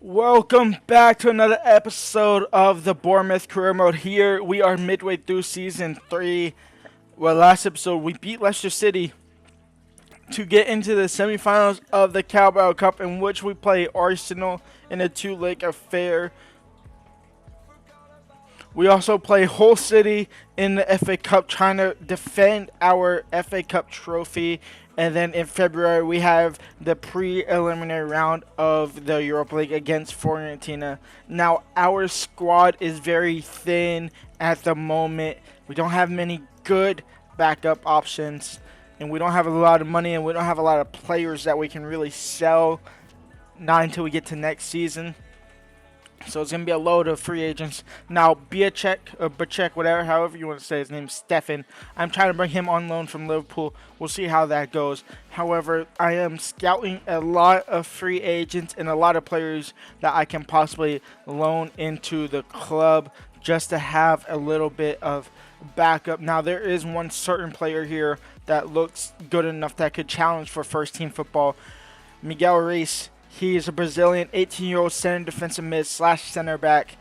Welcome back to another episode of the Bournemouth Career Mode. Here we are midway through Season 3. Well, last episode we beat Leicester City to get into the semifinals of the Carabao Cup, in which we play Arsenal in a two-leg affair. We also play Hull City in the FA Cup, trying to defend our FA Cup trophy. And then in February, we have the preliminary round of the Europa League against Fiorentina. Now, our squad is very thin at the moment. We don't have many good backup options. And we don't have a lot of money, and we don't have a lot of players that we can really sell. Not until we get to next season. So it's going to be a load of free agents. Now, Biacek, or Bacek, whatever, however you want to say his name, Stefan. I'm trying to bring him on loan from Liverpool. We'll see how that goes. However, I am scouting a lot of free agents and a lot of players that I can possibly loan into the club just to have a little bit of backup. Now, there is one certain player here that looks good enough that could challenge for first team football. Miguel Reis. He is a Brazilian 18-year-old center defensive mid / center back.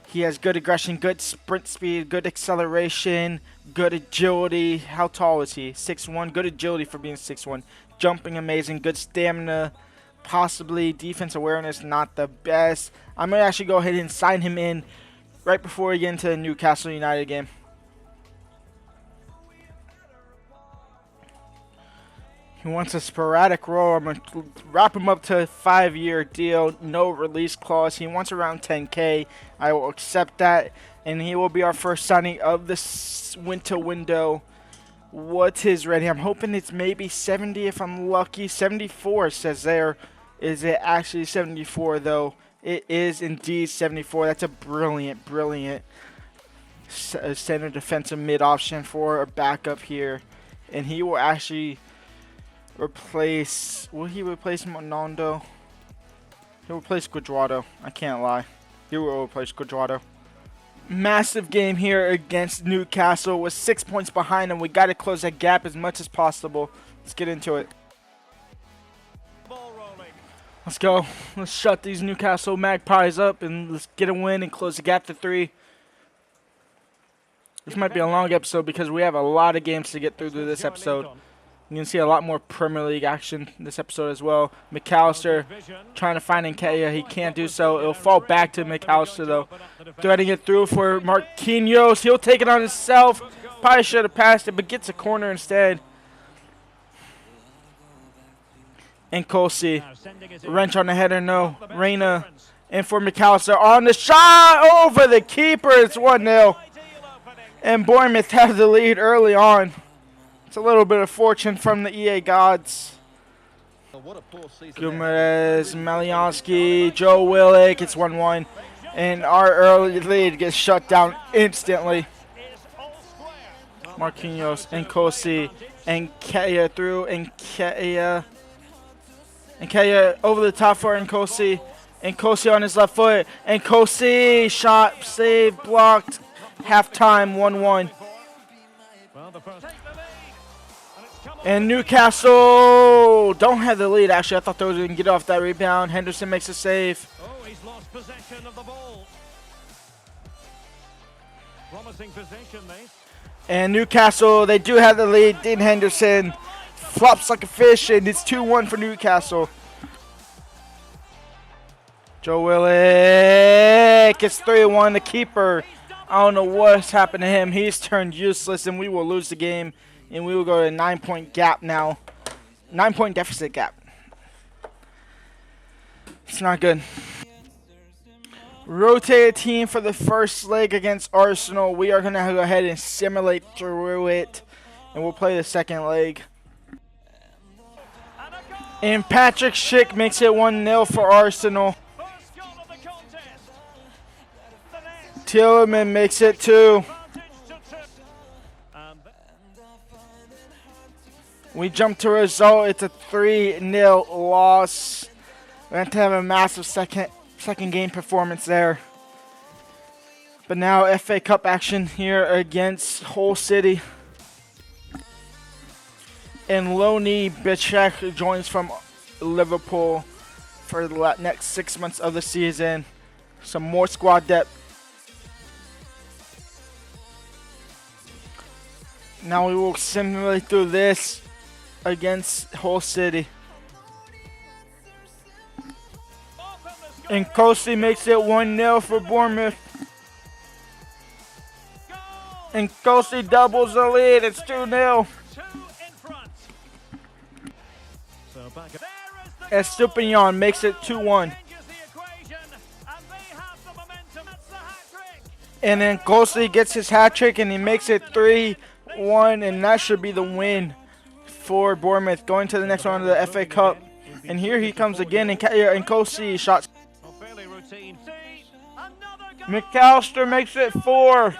He has good aggression, good sprint speed, good acceleration, good agility. How tall is he? 6'1". Good agility for being 6'1". Jumping amazing, good stamina. Possibly defense awareness not the best. I'm going to actually go ahead and sign him in right before we get into the Newcastle United game. He wants a sporadic role. I'm going to wrap him up to a 5-year deal, no release clause. He wants around 10K. I will accept that, and he will be our first signing of this winter window. What's his rating? I'm hoping it's maybe 70 if I'm lucky. 74 says there. Is it actually 74, though? It is indeed 74. That's a brilliant, brilliant center defensive mid option for a backup here. And he will actually will he replace Monondo? He'll replace Cuadrado. I can't lie. He will replace Cuadrado. Massive game here against Newcastle. With 6 points behind, and we got to close that gap as much as possible. Let's get into it. Let's go. Let's shut these Newcastle Magpies up and let's get a win and close the gap to 3. This might be a long episode because we have a lot of games to get through this episode. You can see a lot more Premier League action in this episode as well. McAllister trying to find Nketiah. He can't do so. It'll fall back to McAllister, though. Threading it through for Marquinhos. He'll take it on himself. Probably should have passed it, but gets a corner instead. And Colsey. Wrench on the header, no. Reina in for McAllister on the shot. Over the keeper. It's 1-0. And Bournemouth have the lead early on. It's a little bit of fortune from the EA gods. Guimaraes, Malyansky, Joe Willock. It's 1-1. And our early lead gets shut down instantly. Marquinhos and Kosi. And Nketiah through. And Nketiah over the top for Nkosi. And Kosi on his left foot. And Kosi shot, save, blocked. Halftime 1-1. And Newcastle don't have the lead. Actually, I thought they were going to get off that rebound. Henderson makes a save. Oh, he's lost possession of the ball. Promising possession, mate. And Newcastle, they do have the lead. Dean Henderson flops like a fish, and it's 2-1 for Newcastle. Joe Willock, it's 3-1. The keeper, I don't know what's happened to him. He's turned useless, and we will lose the game. And we will go to a 9-point gap now. 9-point deficit gap. It's not good. Rotate team for the first leg against Arsenal. We are going to go ahead and simulate through it. And we'll play the second leg. And Patrick Schick makes it 1-0 for Arsenal. Tielemans makes it 2. We jump to a result. It's a 3-0 loss. We have to have a massive second game performance there. But now FA Cup action here against Hull City. And Loney Bichek joins from Liverpool. for the next 6 months of the season. Some more squad depth. Now we will simulate through this against Hull City. And Kosi makes it 1-0 for Bournemouth. And Kosi doubles the lead. It's 2-0. Estupinian makes it 2-1. And then Kosi gets his hat trick and he makes it 3-1. And that should be the win for Bournemouth going to the next round of the FA Cup. And here he comes again, and Kosi shots. McAllister makes it 4.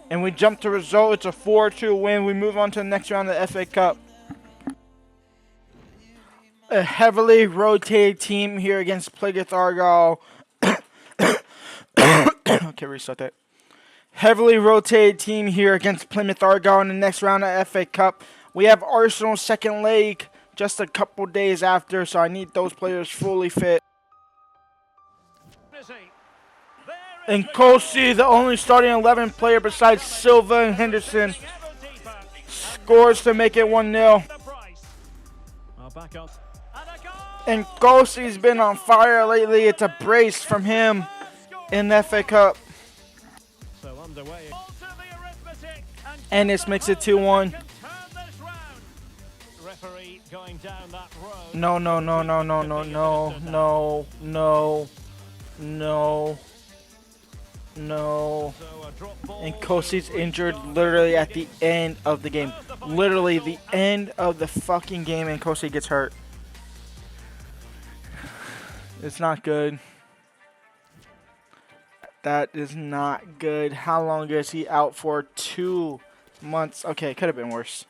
And we jump to result. It's a 4-2 win. We move on to the next round of the FA Cup. A heavily rotated team here against Plymouth Argyle. Okay, restart that. Heavily rotated team here against Plymouth Argyle in the next round of FA Cup. We have Arsenal's second leg just a couple days after, so I need those players fully fit. And Kosi, the only starting 11 player besides Silva and Henderson, scores to make it 1-0. And Kosi's been on fire lately. It's a brace from him in the FA Cup. And this makes it 2-1. No. And Kosi's injured literally at the end of the game. Literally the end of the fucking game, and Kosi gets hurt. It's not good. That is not good. How long is he out for? 2 months. Okay, could have been worse.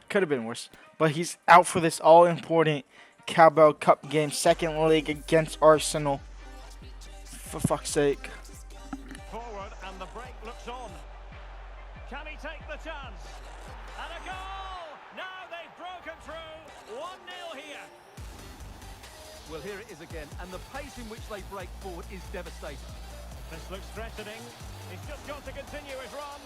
Could have been worse. But he's out for this all-important Carabao Cup game, second leg against Arsenal. For fuck's sake. Forward and the break looks on. Can he take the chance? And a goal! Now they've broken through. 1-0 here. Well, here it is again, and the pace in which they break forward is devastating. This looks threatening. He's just got to continue his run.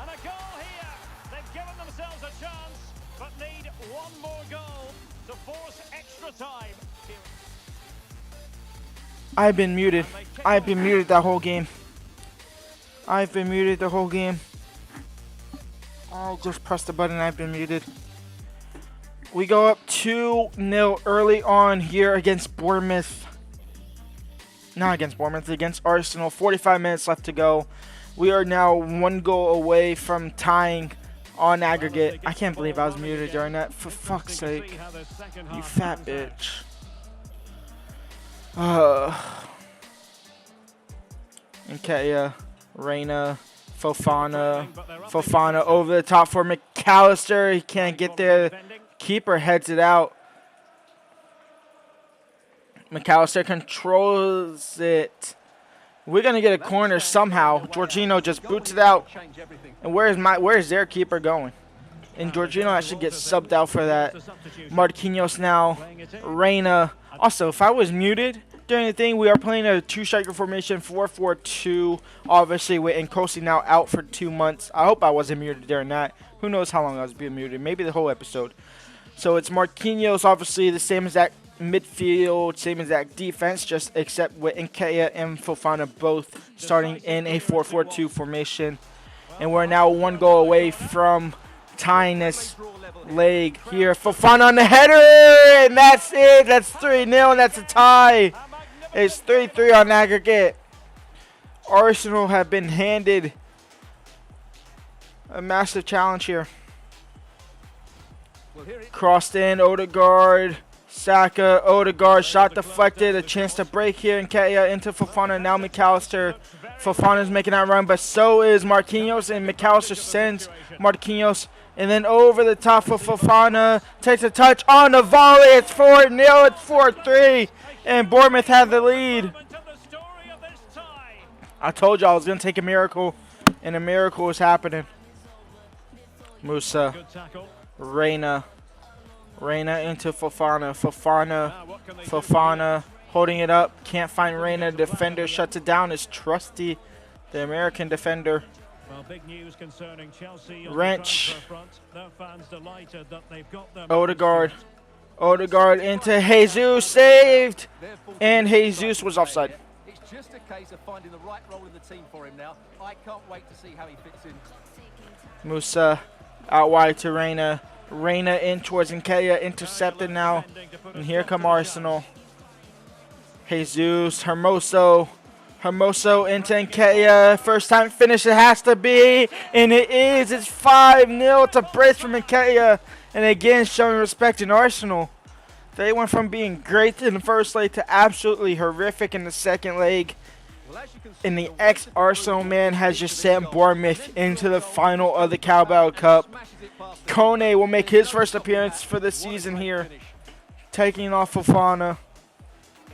And a goal here. They've given themselves a chance, but need one more goal to force extra time. I've been muted. I've been muted that whole game. I've been muted the whole game. I'll just press the button. I've been muted. We go up 2-0 early on here against Bournemouth. Not against Bournemouth, against Arsenal. 45 minutes left to go. We are now 1 goal away from tying on aggregate. I can't believe I was muted during that. For fuck's sake. You fat bitch. Nketiah, Reina, Fofana over the top for McAllister. He can't get there. Keeper heads it out. McAllister controls it. We're gonna get a corner somehow. Jorginho just boots it out. And where's their keeper going? And Jorginho actually gets subbed out for that. Marquinhos now. Reina. Also, if I was muted during the thing, we are playing a 2-striker formation, 4-4-2. Obviously, with Nkosi now out for 2 months. I hope I wasn't muted during that. Who knows how long I was being muted? Maybe the whole episode. So it's Marquinhos, obviously the same exact midfield, same exact defense, just except with Nketiah and Fofana both starting in a 4-4-2 formation. And we're now 1 goal away from tying this leg here. Fofana on the header, and that's it. That's 3-0, and that's a tie. It's 3-3 on aggregate. Arsenal have been handed a massive challenge here. Crossed in, Odegaard, Saka, Odegaard, shot deflected, a chance to break here, Nketiah into Fofana, now McAllister. Fofana's making that run, but so is Marquinhos, and McAllister sends Marquinhos, and then over the top for Fofana, takes a touch on the volley, it's 4-0, it's 4-3, and Bournemouth had the lead. I told you I was going to take a miracle, and a miracle is happening. Musa, Reina, Reina into Fofana. Fofana holding it up. Can't find Reina. Defender shuts it down. It's Trusty, the American defender. Well, big news concerning Chelsea on Wrench. the transfer front. Their fans delighted that they've got them. Odegaard. Odegaard into Jesus. Saved. And Jesus was offside. It's just a case of finding the right role in the team for him now. I can't wait to see how he fits in. Musa out wide to Reina. Reina in towards Nketiah. Intercepted now. And here come Arsenal. Jesus. Hermoso. Hermoso into Nketiah. First time finish it has to be. And it is. It's 5-0 to brace from Nketiah. And again, showing respect in Arsenal. They went from being great in the first leg to absolutely horrific in the second leg. And the ex-Arsenal man has just sent Bournemouth into the final of the Carabao Cup. Kone will make his first appearance for the season here, taking off Fofana.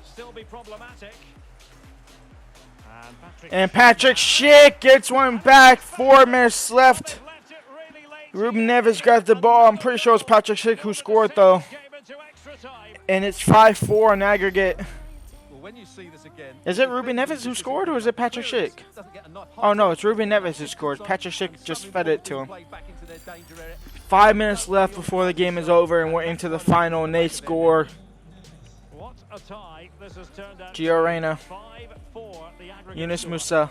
Still be problematic. And Patrick Schick gets one back. 4 minutes left. Ruben Neves grabs the ball. I'm pretty sure it's Patrick Schick who scored though. And it's 5-4 in aggregate. When you see this again, is it Ruben Neves who scored or is it Patrick Schick? Oh no, it's Ruben Neves who scored. Patrick Schick just fed it to him. 5 minutes left before the game is over and we're into the final and they score. Gio Reyna. Yunus Musa.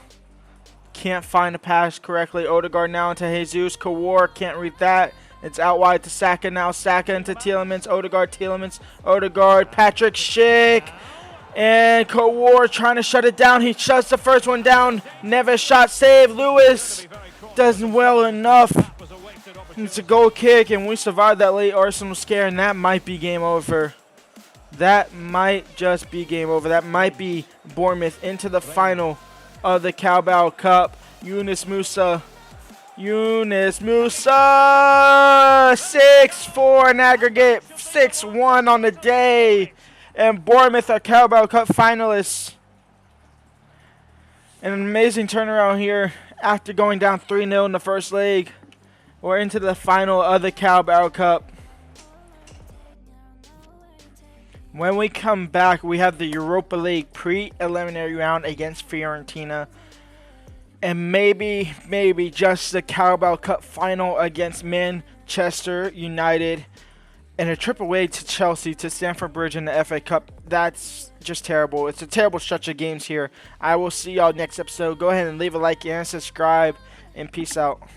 Can't find a pass correctly. Odegaard now into Jesus. Kawar can't read that. It's out wide to Saka now. Saka into Tielemans. Odegaard, Tielemans. Odegaard, Patrick Schick. And Kawar trying to shut it down. He shuts the first one down. Never shot save. Lewis doesn't well enough. It's a goal kick, and we survived that late Arsenal scare, and that might be game over. That might just be game over. That might be Bournemouth into the final of the Carabao Cup. Yunus Musa. 6-4 in aggregate. 6-1 on the day. And Bournemouth are Carabao Cup finalists. And an amazing turnaround here after going down 3-0 in the first leg. We're into the final of the Carabao Cup. When we come back, we have the Europa League preliminary round against Fiorentina. And maybe just the Carabao Cup final against Manchester United. And a trip away to Chelsea, to Stamford Bridge in the FA Cup. That's just terrible. It's a terrible stretch of games here. I will see y'all next episode. Go ahead and leave a like and subscribe. And peace out.